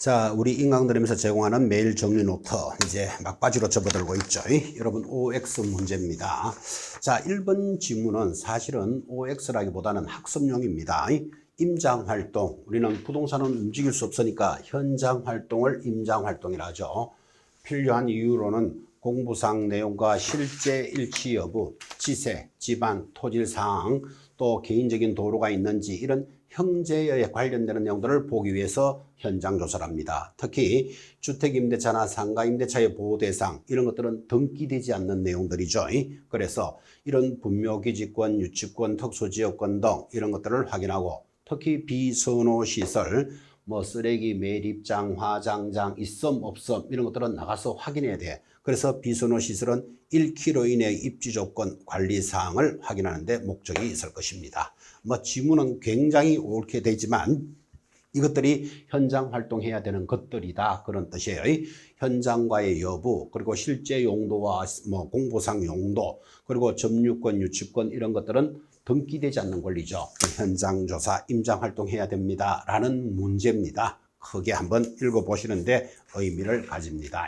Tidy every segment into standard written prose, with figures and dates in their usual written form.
자, 우리 인강드림에서 제공하는 매일 정리 노트 이제 막바지로 접어들고 있죠. 여러분 OX 문제입니다. 자, 1번 지문은 사실은 OX라기보다는 학습용입니다. 임장활동, 우리는 부동산은 움직일 수 없으니까 현장활동을 임장활동이라 하죠. 필요한 이유로는 공부상 내용과 실제 일치 여부, 지세, 집안, 토질사항, 또 개인적인 도로가 있는지 이런 형제에 관련되는 내용들을 보기 위해서 현장 조사를 합니다. 특히 주택임대차나 상가임대차의 보호대상 이런 것들은 등기되지 않는 내용들이죠. 그래서 이런 분묘기지권, 유치권, 특수지역권 등 이런 것들을 확인하고 특히 비선호시설, 쓰레기 매립장, 화장장, 있음 없음 이런 것들은 나가서 확인해야 돼. 그래서 비선호시설은 1km 이내 입지조건 관리사항을 확인하는데 목적이 있을 것입니다. 지문은 굉장히 옳게 되지만 이것들이 현장 활동해야 되는 것들이다 그런 뜻이에요. 현장과의 여부, 그리고 실제 용도와 공부상 용도, 그리고 점유권, 유치권 이런 것들은 등기되지 않는 권리죠. 현장 조사, 임장 활동해야 됩니다 라는 문제입니다. 크게 한번 읽어보시는데 의미를 가집니다.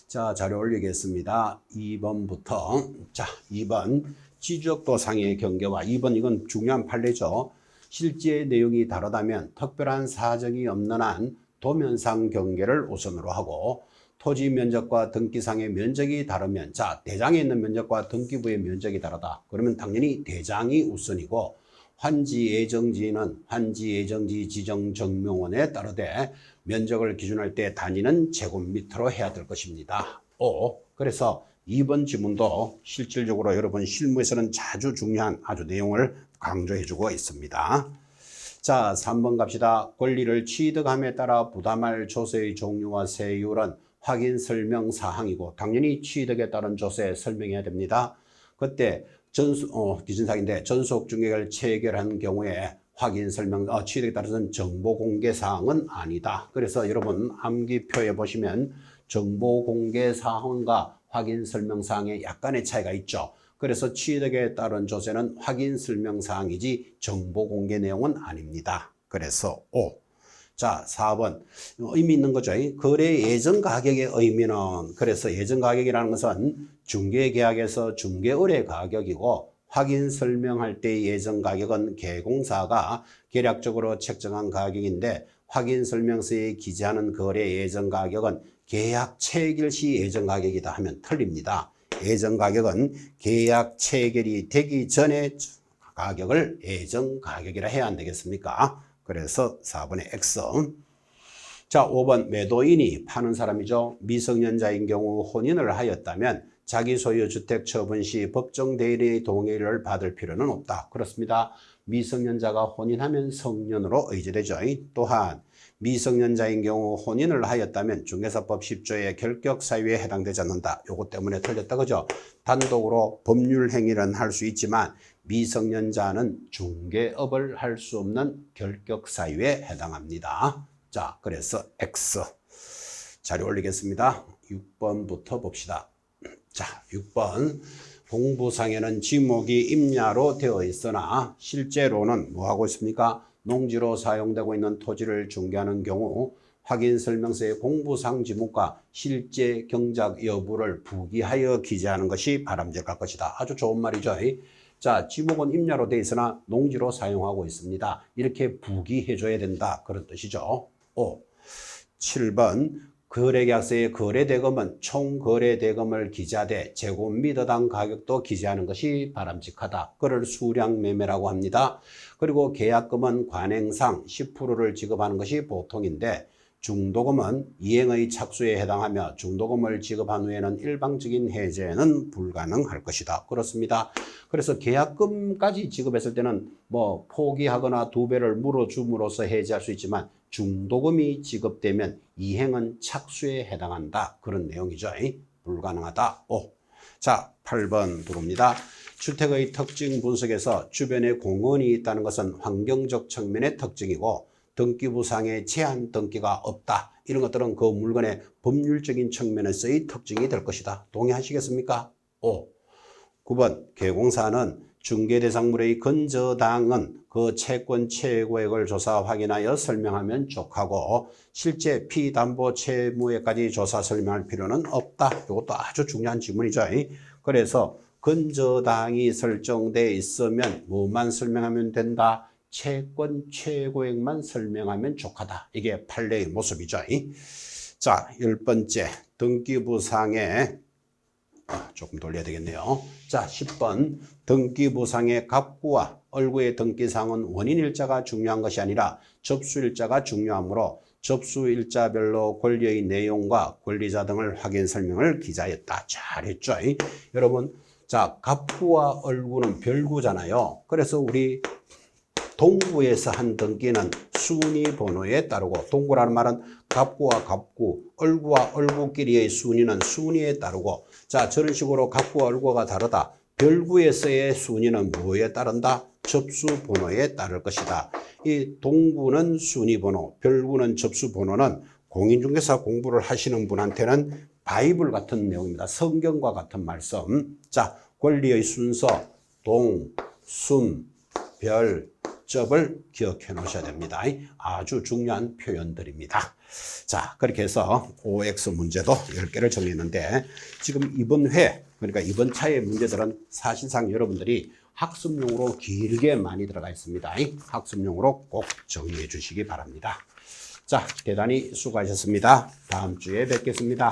자, 자료 올리겠습니다. 2번부터. 자, 2번 지적도상의 경계와 2번 이건 중요한 판례죠. 실제 내용이 다르다면 특별한 사정이 없는 한 도면상 경계를 우선으로 하고 토지 면적과 등기상의 면적이 다르면 자, 대장에 있는 면적과 등기부의 면적이 다르다. 그러면 당연히 대장이 우선이고 환지 예정지는 환지 예정지 지정 정명원에 따르되 면적을 기준할 때 단위는 제곱미터로 해야 될 것입니다. 그래서 2번 지문도 실질적으로 여러분 실무에서는 자주 중요한 아주 내용을 강조해주고 있습니다. 자, 3번 갑시다. 권리를 취득함에 따라 부담할 조세의 종류와 세율은 확인 설명 사항이고 당연히 취득에 따른 조세 설명해야 됩니다. 그때 기준사항인데 전속중개를 체결한 경우에 확인 설명, 취득에 따라서는 정보 공개 사항은 아니다. 그래서 여러분 암기표에 보시면 정보 공개 사항과 확인 설명 사항에 약간의 차이가 있죠. 그래서 취득에 따른 조세는 확인 설명 사항이지 정보 공개 내용은 아닙니다. 그래서 O. 자, 4번. 의미 있는 거죠. 거래 예정 가격의 의미는 그래서 예정 가격이라는 것은 중개계약에서 중개의뢰 가격이고 확인 설명할 때 예정 가격은 개공사가 계략적으로 책정한 가격인데 확인 설명서에 기재하는 거래 예정 가격은 계약 체결 시 예정 가격이다 하면 틀립니다. 예정 가격은 계약 체결이 되기 전에 가격을 예정 가격이라 해야 안 되겠습니까? 그래서 4번의 X. 자, 5번 매도인이 파는 사람이죠. 미성년자인 경우 혼인을 하였다면 자기 소유 주택 처분 시 법정 대리의 동의를 받을 필요는 없다. 그렇습니다. 미성년자가 혼인하면 성년으로 의제되죠. 또한 미성년자인 경우 혼인을 하였다면 중개사법 10조의 결격 사유에 해당되지 않는다. 요것 때문에 틀렸다. 그죠? 단독으로 법률 행위는 할 수 있지만 미성년자는 중개업을 할 수 없는 결격 사유에 해당합니다. 자, 그래서 X. 자료 올리겠습니다. 6번부터 봅시다. 자, 6번. 공부상에는 지목이 임야로 되어 있으나 실제로는 뭐 하고 있습니까? 농지로 사용되고 있는 토지를 중개하는 경우 확인 설명서의 공부상 지목과 실제 경작 여부를 부기하여 기재하는 것이 바람직할 것이다. 아주 좋은 말이죠. 자, 지목은 임야로 되어 있으나 농지로 사용하고 있습니다. 이렇게 부기해 줘야 된다. 그런 뜻이죠. 7번. 거래계약서의 거래대금은 총 거래대금을 기재하되 제곱미터당 가격도 기재하는 것이 바람직하다. 그를 수량매매라고 합니다. 그리고 계약금은 관행상 10%를 지급하는 것이 보통인데 중도금은 이행의 착수에 해당하며 중도금을 지급한 후에는 일방적인 해제는 불가능할 것이다. 그렇습니다. 그래서 계약금까지 지급했을 때는 포기하거나 2배를 물어줌으로써 해제할 수 있지만 중도금이 지급되면 이행은 착수에 해당한다. 그런 내용이죠. 불가능하다. 자, 8번 들어옵니다. 주택의 특징 분석에서 주변에 공원이 있다는 것은 환경적 측면의 특징이고 등기부상의 제한 등기가 없다. 이런 것들은 그 물건의 법률적인 측면에서의 특징이 될 것이다. 동의하시겠습니까? 9번 개공사는 중개대상물의 건저당은 그 채권 최고액을 조사 확인하여 설명하면 족하고 실제 피담보 채무액까지 조사 설명할 필요는 없다. 이것도 아주 중요한 지문이죠. 그래서 건저당이 설정돼 있으면 뭐만 설명하면 된다? 채권 최고액만 설명하면 족하다. 이게 판례의 모습이죠. 자, 10번째 등기부상에 조금 돌려야 되겠네요. 자, 10번 등기부상의 갑구와 얼구의 등기상은 원인일자가 중요한 것이 아니라 접수일자가 중요하므로 접수일자별로 권리의 내용과 권리자 등을 확인 설명을 기재했다. 잘했죠. 여러분, 자, 갑구와 얼구는 별구잖아요. 그래서 우리 동구에서 한 등기는 순위 번호에 따르고, 동구라는 말은 갑구와 갑구, 얼구와 얼구끼리의 순위는 순위에 따르고, 자, 저런 식으로 갑구와 얼구가 다르다. 별구에서의 순위는 뭐에 따른다? 접수 번호에 따를 것이다. 이 동구는 순위 번호, 별구는 접수 번호는 공인중개사 공부를 하시는 분한테는 바이블 같은 내용입니다. 성경과 같은 말씀. 자, 권리의 순서, 동, 순, 별, 접을 기억해 놓으셔야 됩니다. 아주 중요한 표현들입니다. 자, 그렇게 해서 OX 문제도 10개를 정리했는데, 지금 이번 회, 그러니까 이번 차의 문제들은 사실상 여러분들이 학습용으로 길게 많이 들어가 있습니다. 학습용으로 꼭 정리해 주시기 바랍니다. 자, 대단히 수고하셨습니다. 다음 주에 뵙겠습니다.